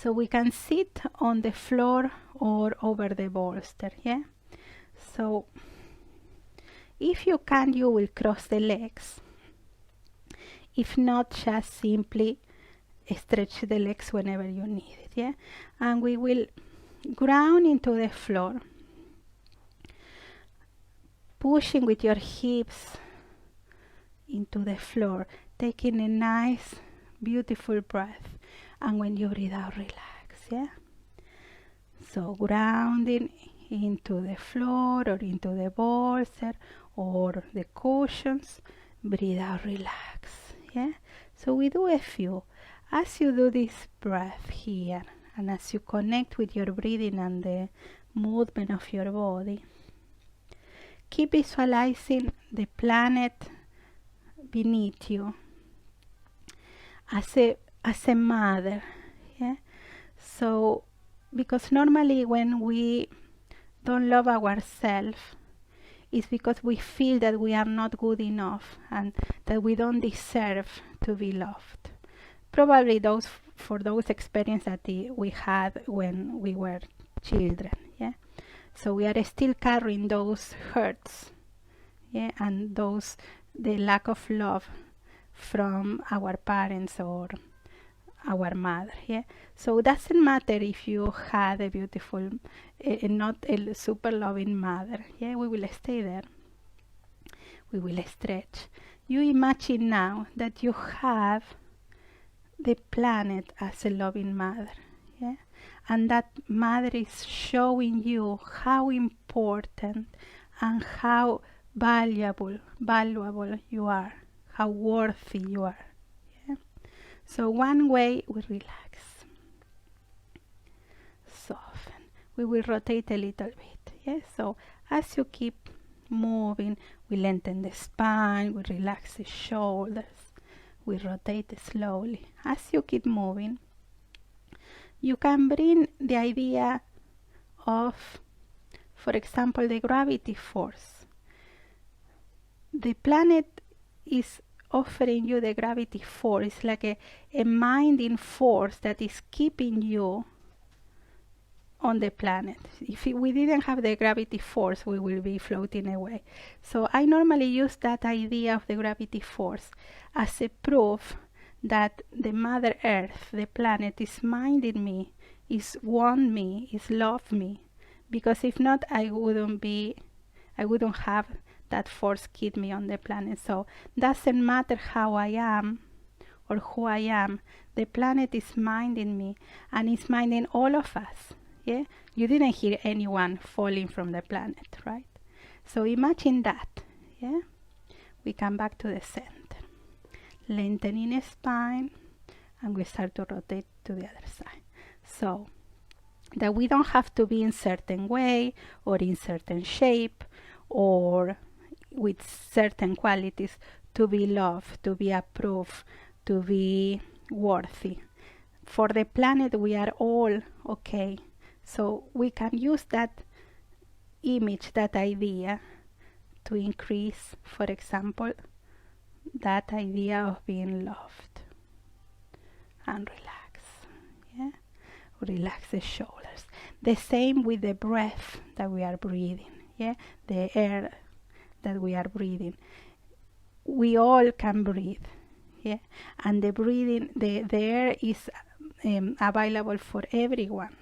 So we can sit on the floor or over the bolster, yeah? So if you can, you will cross the legs. If not, just simply stretch the legs whenever you need it, yeah? And we will ground into the floor, pushing with your hips into the floor, taking a nice, beautiful breath. And when you breathe out, relax, yeah? So grounding into the floor or into the bolster or the cushions, breathe out, relax, yeah? So we do a few. As you do this breath here, and as you connect with your breathing and the movement of your body, keep visualizing the planet beneath you as a mother, yeah? So because normally when we don't love ourselves, it's because we feel that we are not good enough and that we don't deserve to be loved. Probably for those experiences that we had when we were children, yeah? So we are still carrying those hurts, yeah, and the lack of love from our parents or our mother, yeah? So it doesn't matter if you had a beautiful, not a super loving mother, yeah? We will stay there. We will stretch. You imagine now that you have the planet as a loving mother, yeah? And that mother is showing you how important and how valuable you are, how worthy you are, yeah? So one way, we relax, soften. We will rotate a little bit, yeah? So as you keep moving, we lengthen the spine, we relax the shoulders, we rotate slowly. As you keep moving, you can bring the idea of, for example, the gravity force. The planet is offering you the gravity force. It's like a minding force that is keeping you on the planet. If we didn't have the gravity force, we will be floating away. So I normally use that idea of the gravity force as a proof that the Mother Earth, the planet, is minding me, is want me, is love me. Because if not, I wouldn't have that force keep me on the planet. So doesn't matter how I am or who I am, the planet is minding me and is minding all of us. Yeah, you didn't hear anyone falling from the planet, right? So imagine that, yeah? We come back to the center, lengthening the spine, and we start to rotate to the other side. So that we don't have to be in certain way or in certain shape or with certain qualities to be loved, to be approved, to be worthy. For the planet, we are all okay. So we can use that image, that idea, to increase, for example, that idea of being loved. And relax, yeah? Relax the shoulders. The same with the breath that we are breathing, yeah? The air that we are breathing. We all can breathe, yeah? And the breathing, the air is available for everyone.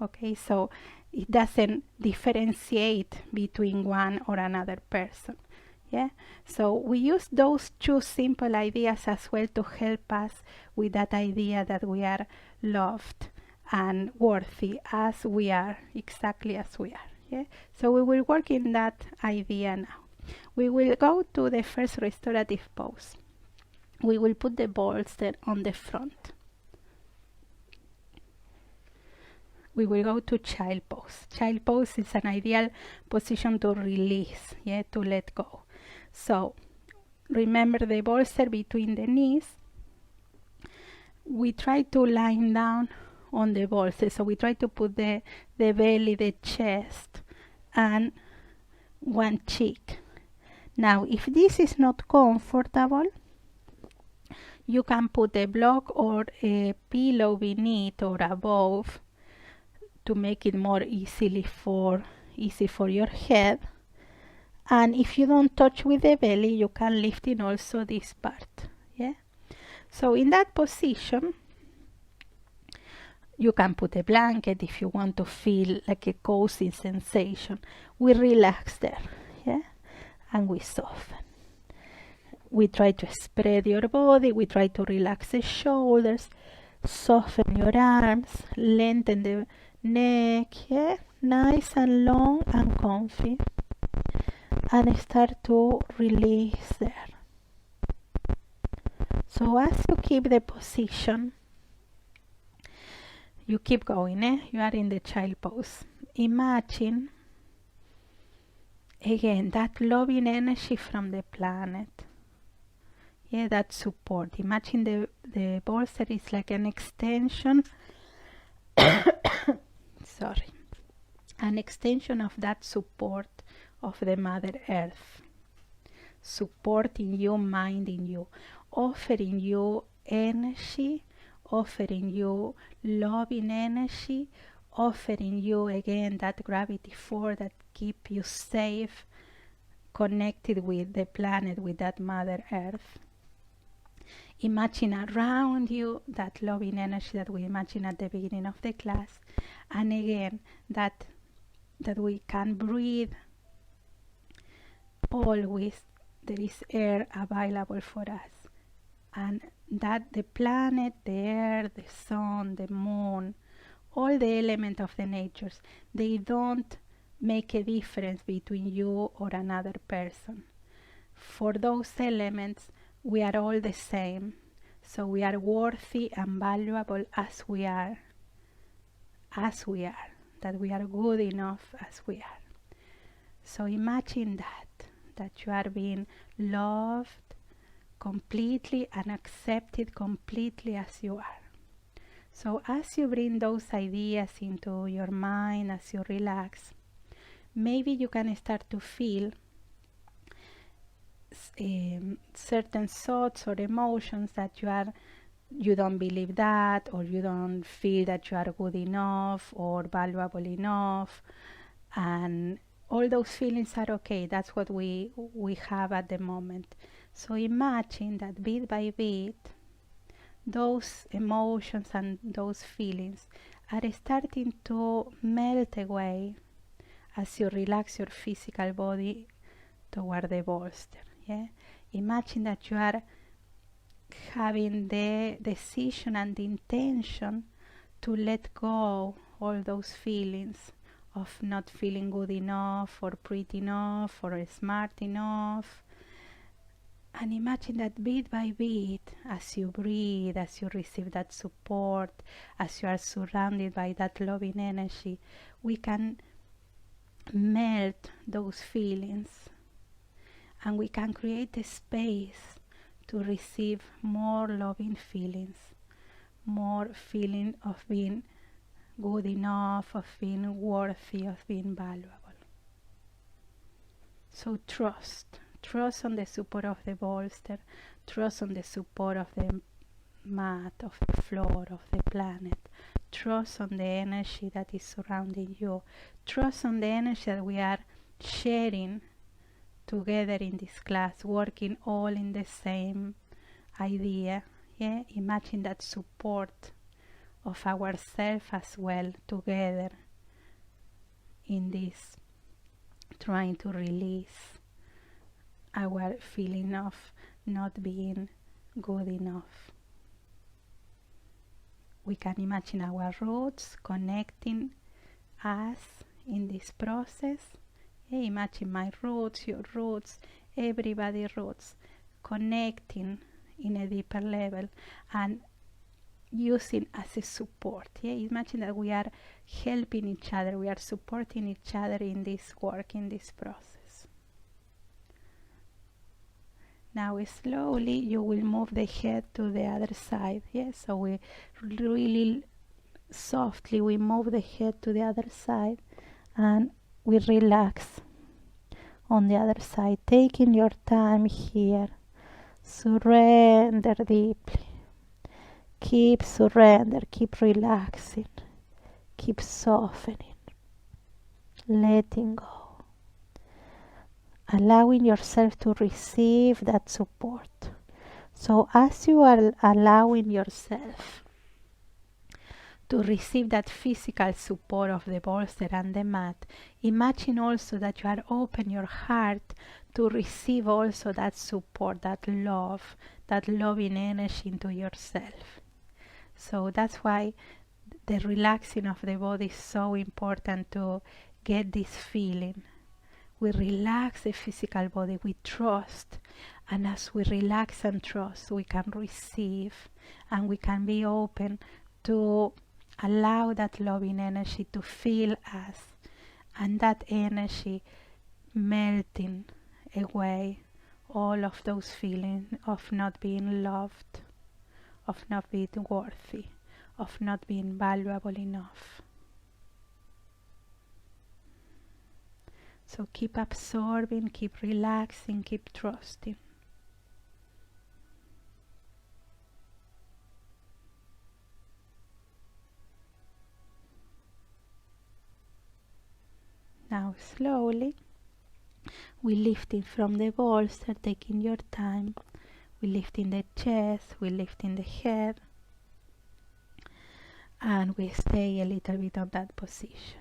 Okay, so it doesn't differentiate between one or another person, yeah? So we use those two simple ideas as well to help us with that idea that we are loved and worthy as we are, exactly as we are, yeah? So we will work in that idea now. We will go to the first restorative pose. We will put the bolster on the front. We will go to child pose. Child pose is an ideal position to release, yeah, to let go. So remember the bolster between the knees. We try to lie down on the bolster. So we try to put the belly, the chest, and one cheek. Now, if this is not comfortable, You can put a block or a pillow beneath or above to make it more easy for your head. And if you don't touch with the belly, you can lift in also this part. Yeah. So in that position, you can put a blanket if you want to feel like a cozy sensation. We relax there, yeah, and we soften. We try to spread your body. We try to relax the shoulders, soften your arms, lengthen the neck, yeah, nice and long and comfy, and start to release there. So as you keep the position, you keep going, you are in the child pose. Imagine again that loving energy from the planet, yeah, that support. Imagine the bolster is like an extension sorry, an extension of that support of the Mother Earth, supporting you, minding you, offering you energy, offering you loving energy, offering you again that gravity force that keep you safe, connected with the planet, with that Mother Earth. Imagine around you that loving energy that we imagined at the beginning of the class, and again that we can breathe. Always there is air available for us, and that the planet, the air, the sun, the moon, all the elements of the natures, they don't make a difference between you or another person. For those elements, we are all the same. So we are worthy and valuable as we are, that we are good enough as we are. So imagine that you are being loved completely and accepted completely as you are. So as you bring those ideas into your mind, as you relax, maybe you can start to feel certain thoughts or emotions that you don't believe that, or you don't feel that you are good enough or valuable enough, and all those feelings are okay. That's what we have at the moment. So imagine that bit by bit those emotions and those feelings are starting to melt away as you relax your physical body toward the bolster. Yeah? Imagine that you are having the decision and the intention to let go all those feelings of not feeling good enough or pretty enough or smart enough. And imagine that bit by bit, as you breathe, as you receive that support, as you are surrounded by that loving energy, we can melt those feelings, and we can create a space to receive more loving feelings, more feeling of being good enough, of being worthy, of being valuable. So trust on the support of the bolster, trust on the support of the mat, of the floor, of the planet, trust on the energy that is surrounding you, trust on the energy that we are sharing together in this class, working all in the same idea. Yeah, imagine that support of ourselves as well together in this, trying to release our feeling of not being good enough. We can imagine our roots connecting us in this process. Yeah, imagine my roots, your roots, everybody's roots connecting in a deeper level and using as a support. Yeah, imagine that we are helping each other, we are supporting each other in this work, in this process. Now slowly you will move the head to the other side. Yeah, so we really softly we move the head to the other side and we relax on the other side, taking your time here Surrender deeply. Keep surrender, keep relaxing, keep softening, letting go, allowing yourself to receive that support. So as you are allowing yourself to receive that physical support of the bolster and the mat, imagine also that you are open your heart to receive also that support, that loving energy into yourself. So that's why the relaxing of the body is so important, to get this feeling. We relax the physical body, we trust, and as we relax and trust, we can receive and we can be open to allow that loving energy to fill us, and that energy melting away all of those feelings of not being loved, of not being worthy, of not being valuable enough. So keep absorbing, keep relaxing, keep trusting. Now slowly, we lifting from the bolster, taking your time. We lifting the chest, we lifting the head, and we stay a little bit on that position.